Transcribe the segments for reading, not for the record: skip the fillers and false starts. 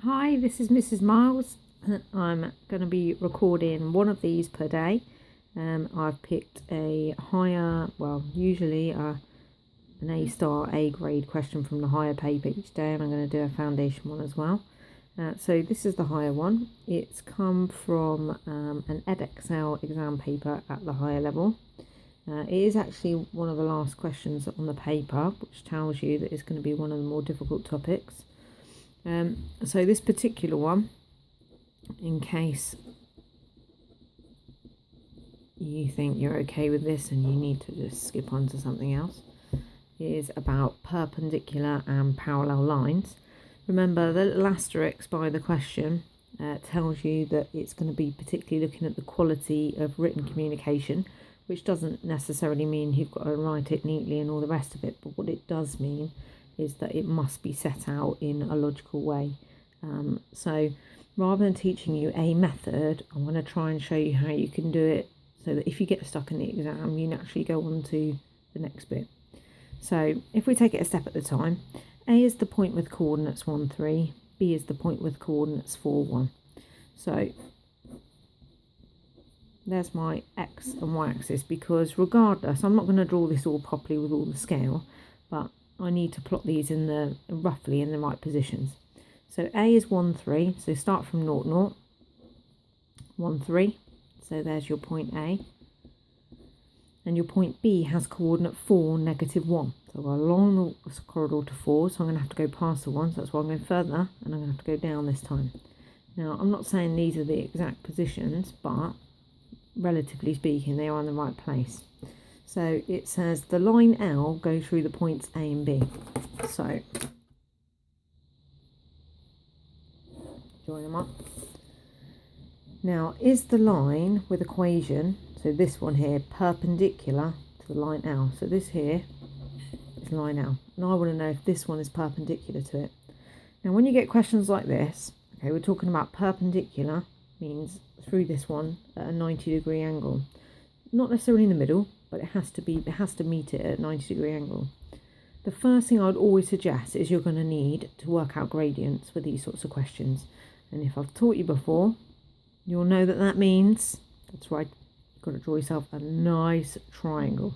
Hi, this is Mrs. Miles. I'm going to be recording one of these per day. I've picked a higher, usually an A-star, A-grade question from the higher paper each day, and I'm going to do a foundation one as well. So this is the higher one. It's come from an Edexcel exam paper at the higher level. It is actually one of the last questions on the paper, which tells you that it's going to be one of the more difficult topics. So this particular one, in case you think you're okay with this and you need to just skip on to something else, is about perpendicular and parallel lines. Remember, the little asterisk by the question tells you that it's going to be particularly looking at the quality of written communication, which doesn't necessarily mean you've got to write it neatly and all the rest of it, but what it does mean is that it must be set out in a logical way. So rather than teaching you a method, I'm going to try and show you how you can do it so that if you get stuck in the exam, you naturally go on to the next bit. So if we take it a step at a time, A is the point with coordinates 1, 3, B is the point with coordinates 4, 1. So there's my X and Y axis, because regardless, I'm not going to draw this all properly with all the scale, but I need to plot these in roughly in the right positions. So A is 1, 3, so start from 0, 0, 1, 3, so there's your point A. And your point B has coordinate 4, negative 1. So I'll go along the corridor to 4, so I'm going to have to go past the 1, so that's why I'm going further, and I'm going to have to go down this time. Now, I'm not saying these are the exact positions, but relatively speaking, they are in the right place. So it says the line L goes through the points A and B. So join them up. Now, is the line with equation, so this one here, perpendicular to the line L? So this here is line L, and I want to know if this one is perpendicular to it. Now, when you get questions like this, okay, we're talking about perpendicular means through this one at a 90-degree angle, not necessarily in the middle, but it has to meet it at a 90-degree angle. The first thing I would always suggest is you're going to need to work out gradients for these sorts of questions. And if I've taught you before, you'll know that that means, that's right, you've got to draw yourself a nice triangle.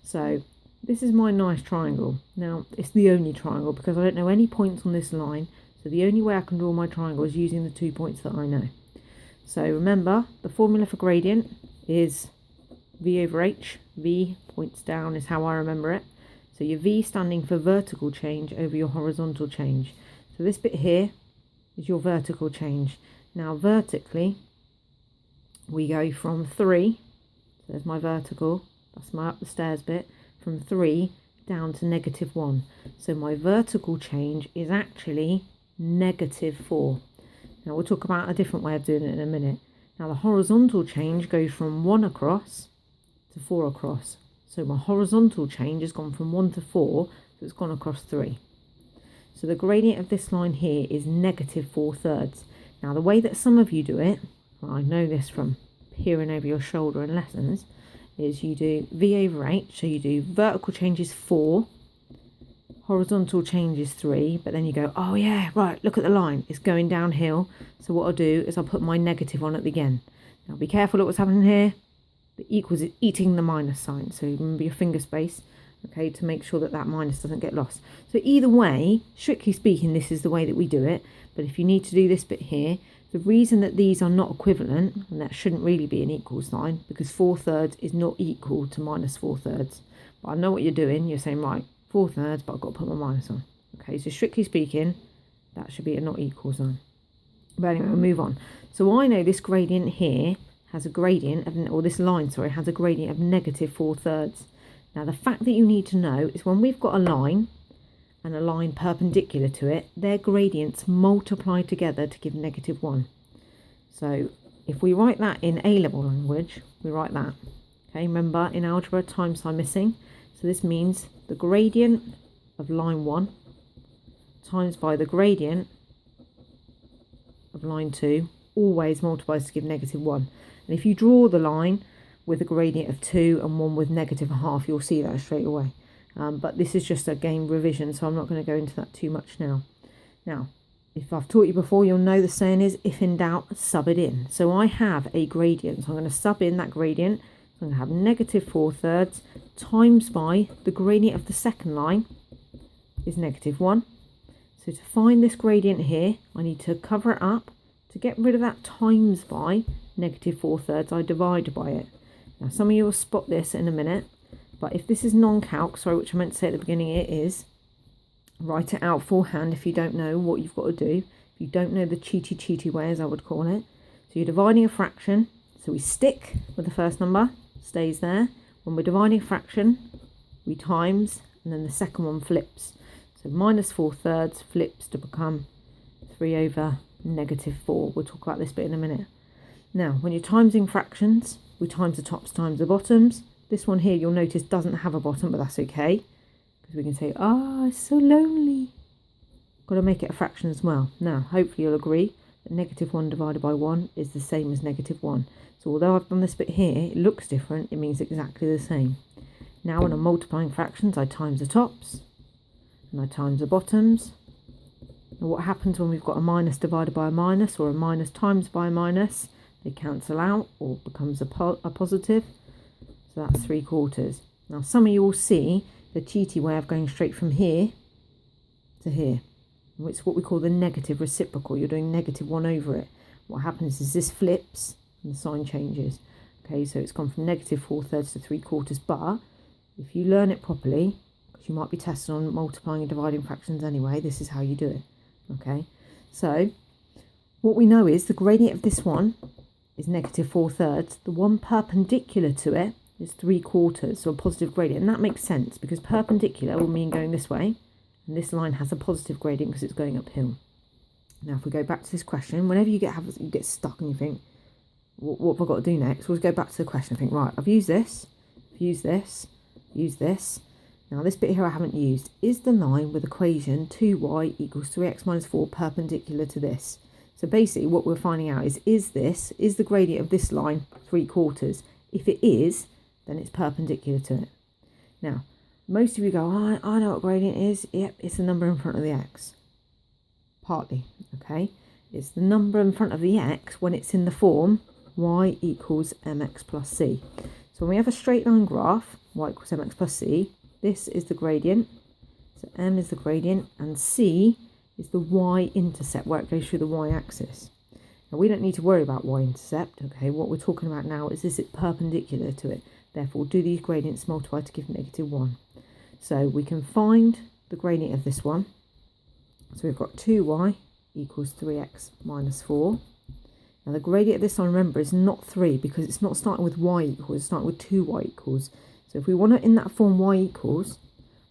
So this is my nice triangle. Now, it's the only triangle because I don't know any points on this line. So the only way I can draw my triangle is using the 2 points that I know. So remember, the formula for gradient is V over H. V points down is how I remember it. So your V standing for vertical change over your horizontal change. So this bit here is your vertical change. Now vertically, we go from 3, so there's my vertical, that's my up the stairs bit, from 3 down to negative 1. So my vertical change is actually negative 4. Now we'll talk about a different way of doing it in a minute. Now the horizontal change goes from 1 across to 4 across. So my horizontal change has gone from 1 to 4, so it's gone across 3. So the gradient of this line here is negative 4/3. Now the way that some of you do it, well, I know this from peering over your shoulder in lessons, is you do V over H, so you do vertical change is 4, horizontal change is 3, but then you go, oh yeah, right, look at the line, it's going downhill. So what I'll do is I'll put my negative on at the end. Now be careful at what's happening here. The equals is eating the minus sign, so remember your finger space, okay, to make sure that that minus doesn't get lost. So either way, strictly speaking, this is the way that we do it, but if you need to do this bit here, the reason that these are not equivalent, and that shouldn't really be an equal sign, because 4/3 is not equal to minus 4/3. But I know what you're doing, you're saying, right, 4/3, but I've got to put my minus on. Okay, so strictly speaking, that should be a not equal sign. But anyway, we'll move on. So I know this gradient here has a gradient of, or this line, sorry, has a gradient of negative 4/3. Now the fact that you need to know is when we've got a line and a line perpendicular to it, their gradients multiply together to give negative 1. So if we write that in A-level language, we write that. Okay, remember in algebra, time sign missing. So this means the gradient of line 1 times by the gradient of line 2 always multiplies to give negative 1. And if you draw the line with a gradient of 2 and one with negative 1/2, you'll see that straight away. But this is just a game revision, so I'm not going to go into that too much now. Now, if I've taught you before, you'll know the saying is, if in doubt, sub it in. So I have a gradient, so I'm going to sub in that gradient. So I'm going to have negative 4/3 times by the gradient of the second line is negative 1. So to find this gradient here, I need to cover it up. To get rid of that times by negative 4/3, I divide by it. Now some of you will spot this in a minute, but if this is non-calc, sorry, which I meant to say at the beginning, it is, write it out forehand if you don't know what you've got to do. If you don't know the cheaty way, as I would call it. So you're dividing a fraction, so we stick with the first number, stays there. When we're dividing a fraction, we times, and then the second one flips. So minus 4/3 flips to become 3 over negative 4. We'll talk about this bit in a minute. Now, when you're timesing fractions, we times the tops times the bottoms. This one here, you'll notice, doesn't have a bottom, but that's okay. Because we can say, it's so lonely. Got to make it a fraction as well. Now, hopefully you'll agree that negative 1 divided by 1 is the same as negative 1. So although I've done this bit here, it looks different, it means exactly the same. Now when I'm multiplying fractions, I times the tops and I times the bottoms. And what happens when we've got a minus divided by a minus, or a minus times by a minus? They cancel out, or becomes a positive. So that's 3/4. Now some of you will see the cheaty way of going straight from here to here. It's what we call the negative reciprocal. You're doing negative 1 over it. What happens is this flips and the sign changes. Okay, so it's gone from negative 4/3 to 3/4. But if you learn it properly, because you might be tested on multiplying and dividing fractions anyway, this is how you do it. Okay, so what we know is the gradient of this one is negative 4/3. The one perpendicular to it is 3/4, so a positive gradient. And that makes sense because perpendicular will mean going this way. And this line has a positive gradient because it's going uphill. Now, if we go back to this question, whenever you get stuck and you think, what have I got to do next? We'll go back to the question and think, right, I've used this, used this, used this. Now, this bit here I haven't used. Is the line with equation 2y equals 3x minus 4 perpendicular to this? So basically what we're finding out is the gradient of this line 3/4? If it is, then it's perpendicular to it. Now, most of you go, I know what gradient is. Yep, it's the number in front of the x. Partly, okay? It's the number in front of the x when it's in the form y equals mx plus c. So when we have a straight line graph, y equals mx plus c, this is the gradient. So m is the gradient and c is the y-intercept where it goes through the y-axis. Now we don't need to worry about y-intercept, okay? What we're talking about now is it perpendicular to it. Therefore, do these gradients multiply to give negative 1? So we can find the gradient of this one. So we've got 2y equals 3x minus 4. Now the gradient of this one, remember, is not 3 because it's not starting with y equals, it's starting with 2y equals. So if we want it in that form y equals,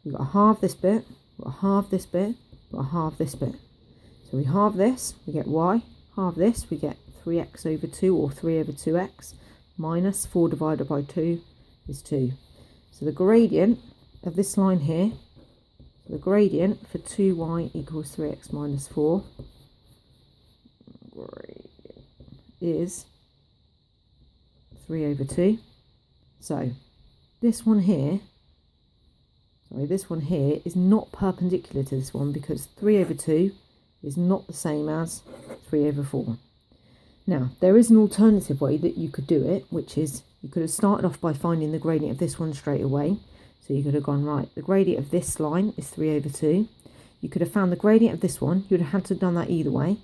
we've got to halve this bit, we've got to halve this bit, we've got to halve this bit. So we halve this, we get y. Halve this, we get 3x over 2 or 3 over 2x minus 4 divided by 2 is 2. So the gradient of this line here, the gradient for 2y equals 3x minus 4 is 3 over 2. So this one here is not perpendicular to this one because 3 over 2 is not the same as 3 over 4. Now, there is an alternative way that you could do it, which is you could have started off by finding the gradient of this one straight away. So you could have gone, right, the gradient of this line is 3 over 2. You could have found the gradient of this one. You'd have had to have done that either way.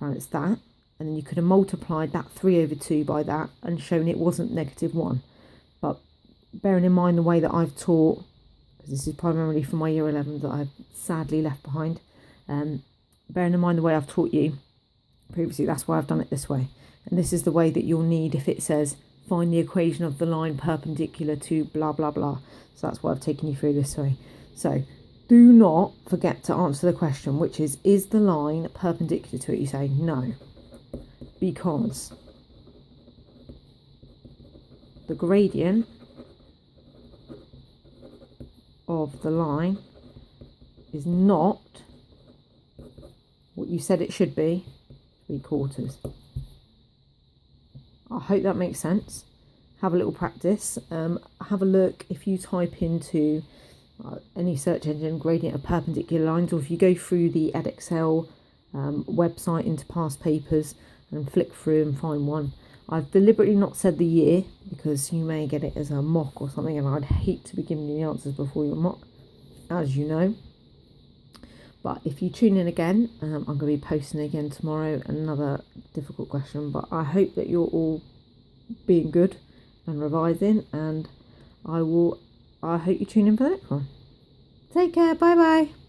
Found it's that. And then you could have multiplied that 3 over 2 by that and shown it wasn't negative 1. But bearing in mind the way that I've taught, because this is primarily for my year 11 that I've sadly left behind, bearing in mind the way I've taught you previously, that's why I've done it this way. And this is the way that you'll need if it says find the equation of the line perpendicular to blah blah blah. So that's why I've taken you through this way. So do not forget to answer the question, which is the line perpendicular to it? You say no, because the gradient of the line is not what you said it should be, 3/4. I hope that makes sense. Have a little practice. Have a look if you type into any search engine gradient of perpendicular lines, or if you go through the Edexcel website into past papers and flick through and find one. I've deliberately not said the year because you may get it as a mock or something, and I'd hate to be giving you the answers before your mock, as you know. But if you tune in again, I'm going to be posting again tomorrow another difficult question. But I hope that you're all being good and revising, and I hope you tune in for the next one. Take care. Bye bye.